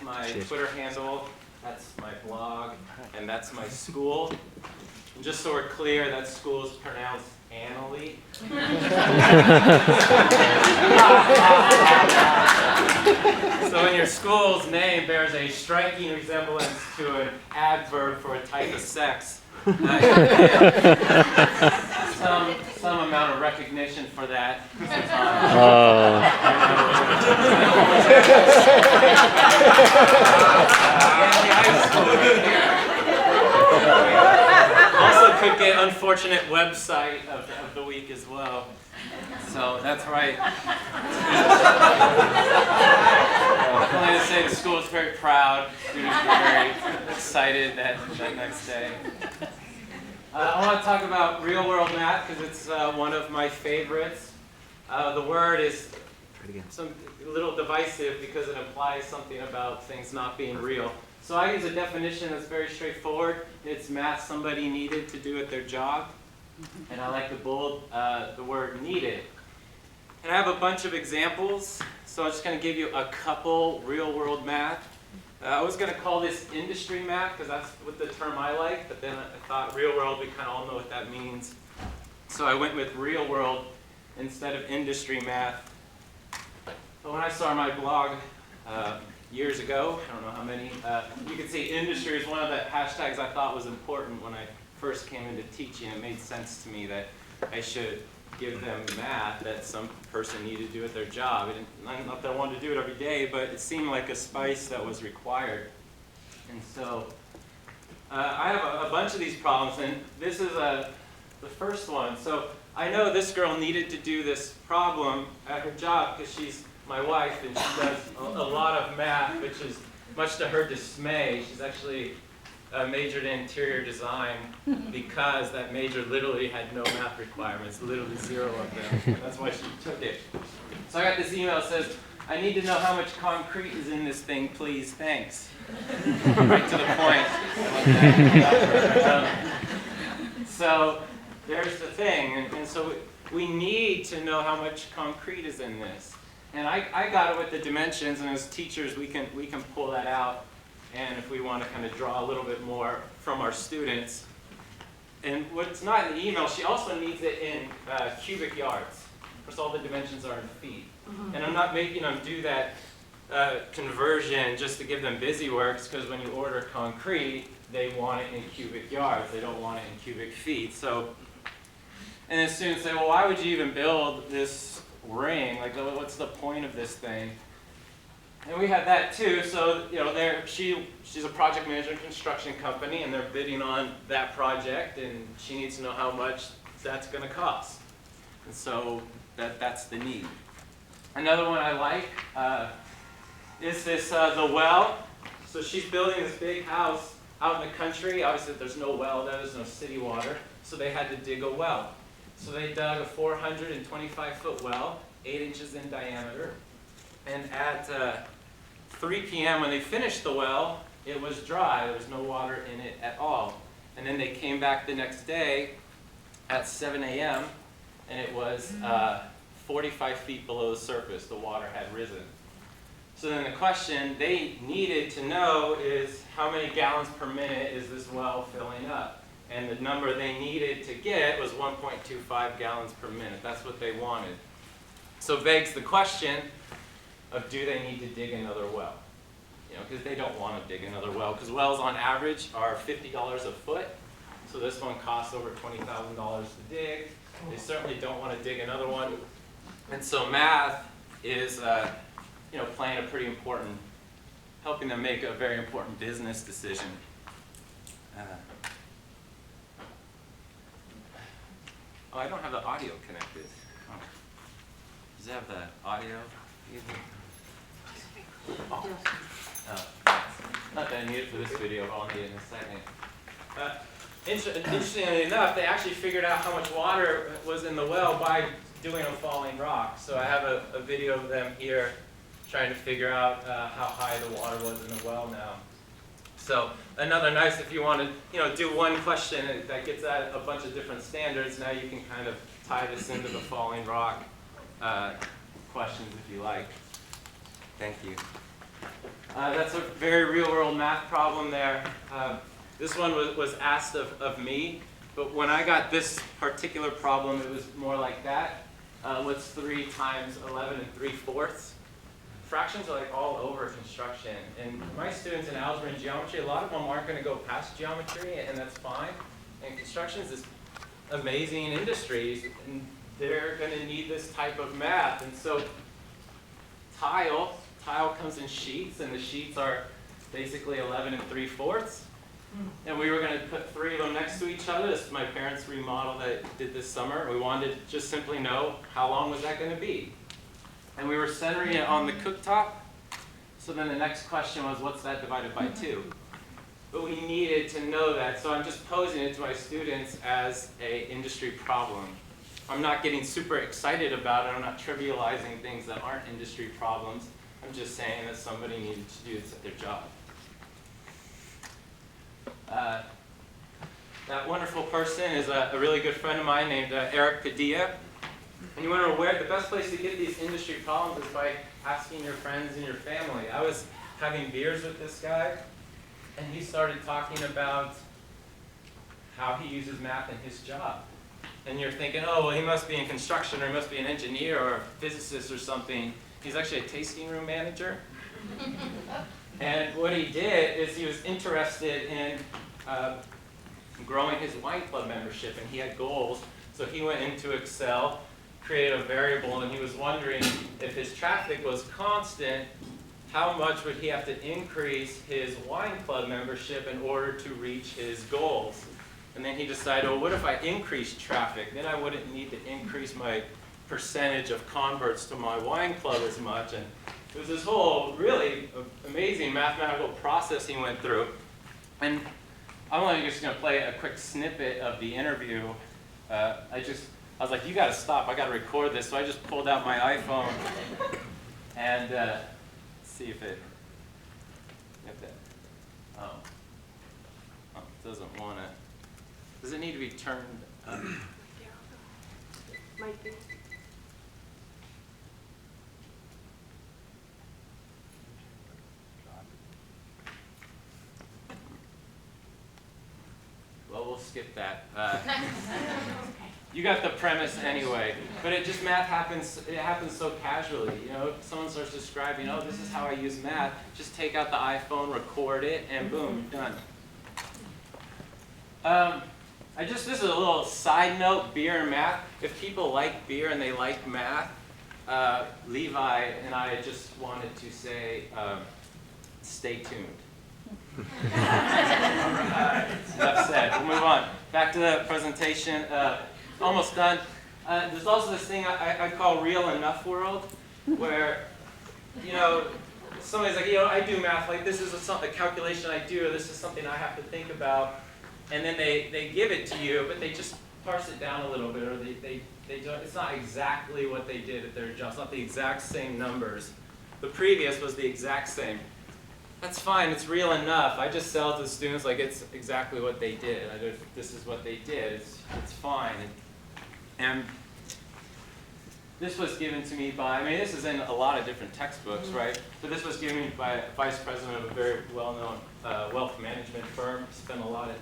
my Twitter handle, that's my blog, and that's my school. And just so we're clear, that school is pronounced Annalee. So when your school's name bears a striking resemblance to an adverb for a type of sex, some amount of recognition for that. Also could get unfortunate website of the week as well. So that's right. I'm going to say the school is very proud. Students were very excited that next day. I want to talk about real-world math because it's one of my favorites. The word is a little divisive because it implies something about things not being real. So I use a definition that's very straightforward. It's math somebody needed to do at their job. And I like to bold the word needed. And I have a bunch of examples. So I'm just going to give you a couple real-world math. I was going to call this industry math because that's what the term I like, but then I thought real world, we kind of all know what that means. So I went with real world instead of industry math. But when I started my blog years ago, I don't know how many, you can see industry is one of the hashtags I thought was important when I first came into teaching. It made sense to me that I should give them math that some person needed to do at their job. Not that I wanted to do it every day, but it seemed like a spice that was required. And so I have a bunch of these problems, and this is the first one. So I know this girl needed to do this problem at her job because she's my wife, and she does a lot of math, which is much to her dismay. She's actually majored in interior design because that major literally had no math requirements, literally 0 of them. That's why she took it. So I got this email that says, I need to know how much concrete is in this thing, please, thanks. Right to the point. So there's the thing, and so we need to know how much concrete is in this. And I got it with the dimensions, and as teachers we can pull that out. And if we want to kind of draw a little bit more from our students. And what's not in the email, she also needs it in cubic yards. Of course, all the dimensions are in feet. And I'm not making them do that conversion just to give them busy works, because when you order concrete, they want it in cubic yards. They don't want it in cubic feet. So, and then students say, well, why would you even build this ring? Like, what's the point of this thing? And we had that too. So, you know, she's a project manager in a construction company, and they're bidding on that project, and she needs to know how much that's going to cost. And so that's the need. Another one I like is this the well. So she's building this big house out in the country. Obviously, there's no well there. There's no city water. So they had to dig a well. So they dug a 425-foot well, 8 inches in diameter. And at 3 p.m. when they finished the well, it was dry. There was no water in it at all. And then they came back the next day at 7 a.m. and it was 45 feet below the surface. The water had risen. So then the question they needed to know is how many gallons per minute is this well filling up? And the number they needed to get was 1.25 gallons per minute. That's what they wanted. So it begs the question of, do they need to dig another well? You know, because they don't want to dig another well, because wells on average are $50 a foot. So this one costs over $20,000 to dig. They certainly don't want to dig another one. And so math is you know, playing a pretty important, helping them make a very important business decision. Oh, I don't have the audio connected. Oh. Does it have the audio? Oh. Not that I need it for this video, but I'll need it in a second. Interestingly enough, they actually figured out how much water was in the well by doing a falling rock. So I have a video of them here trying to figure out how high the water was in the well now. So another nice, if you want to do one question that gets at a bunch of different standards, now you can kind of tie this into the falling rock questions if you like. Thank you. That's a very real-world math problem there. This one was asked of me, but when I got this particular problem, it was more like that. What's 3 times 11 3/4? Fractions are like all over construction. And my students in algebra and geometry, a lot of them aren't going to go past geometry, and that's fine. And construction is this amazing industry, and they're going to need this type of math. And so tile comes in sheets, and the sheets are basically 11 3/4. And we were going to put 3 of them next to each other. This is my parents' remodel that I did this summer. We wanted to just simply know how long was that going to be. And we were centering it on the cooktop. So then the next question was, what's that divided by 2? But we needed to know that, so I'm just posing it to my students as an industry problem. I'm not getting super excited about it. I'm not trivializing things that aren't industry problems. I'm just saying that somebody needed to do this at their job. That wonderful person is a really good friend of mine named Eric Padilla. And you want to know where the best place to get these industry problems is by asking your friends and your family. I was having beers with this guy, and he started talking about how he uses math in his job. And you're thinking, oh, well, he must be in construction, or he must be an engineer, or a physicist or something. He's actually a tasting room manager. And what he did is he was interested in growing his wine club membership, and he had goals. So he went into Excel, created a variable, and he was wondering if his traffic was constant, how much would he have to increase his wine club membership in order to reach his goals? And then he decided, well, what if I increase traffic? Then I wouldn't need to increase my percentage of converts to my wine club as much. And it was this whole really amazing mathematical process he went through. And I'm only just going to play a quick snippet of the interview. I was like, you got to stop. I got to record this. So I just pulled out my iPhone and see if it. Get that. Oh, it doesn't want to. Does it need to be turned up? Might be. Well, we'll skip that. You got the premise anyway. But it just math happens. It happens so casually. You know, if someone starts describing, oh, this is how I use math. Just take out the iPhone, record it, and boom, done. This is a little side note, beer and math. If people like beer and they like math, Levi and I just wanted to say, stay tuned. Enough said. We'll move on. Back to the presentation. Almost done. There's also this thing I call real enough world, where, you know, somebody's like, you know, I do math, like this is a calculation I do, or this is something I have to think about, and then they give it to you, but they just parse it down a little bit, or they don't, it's not exactly what they did at their job. It's not the exact same numbers. The previous was the exact same. That's fine, it's real enough. I just sell to students like it's exactly what they did. This is what they did, it's fine. And this was given to me by, I mean, this is in a lot of different textbooks, right? But this was given me by a vice president of a very well-known wealth management firm. Spent a lot of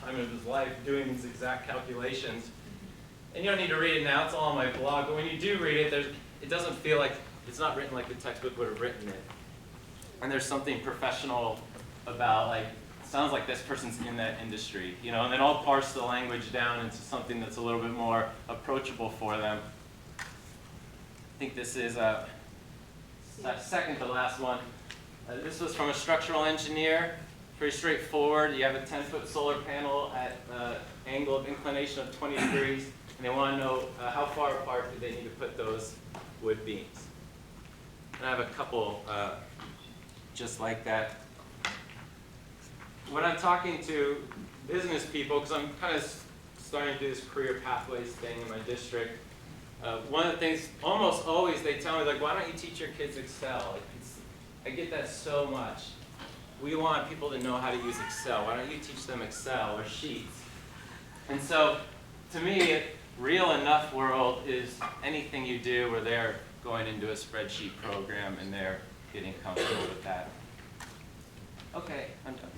time of his life doing these exact calculations. And you don't need to read it now, it's all on my blog. But when you do read it, it doesn't feel like, it's not written like the textbook would have written it. And there's something professional about, like, sounds like this person's in that industry, you know, and then I'll parse the language down into something that's a little bit more approachable for them. I think this is second to last one. This was from a structural engineer, pretty straightforward. You have a 10-foot solar panel at angle of inclination of 20 degrees, and they want to know how far apart do they need to put those wood beams. And I have a couple just like that. When I'm talking to business people, because I'm kind of starting to do this career pathways thing in my district, one of the things, almost always they tell me, like, why don't you teach your kids Excel? I get that so much. We want people to know how to use Excel. Why don't you teach them Excel or Sheets? And so, to me, real enough world is anything you do where they're going into a spreadsheet program and they're getting comfortable with that. Okay, I'm done.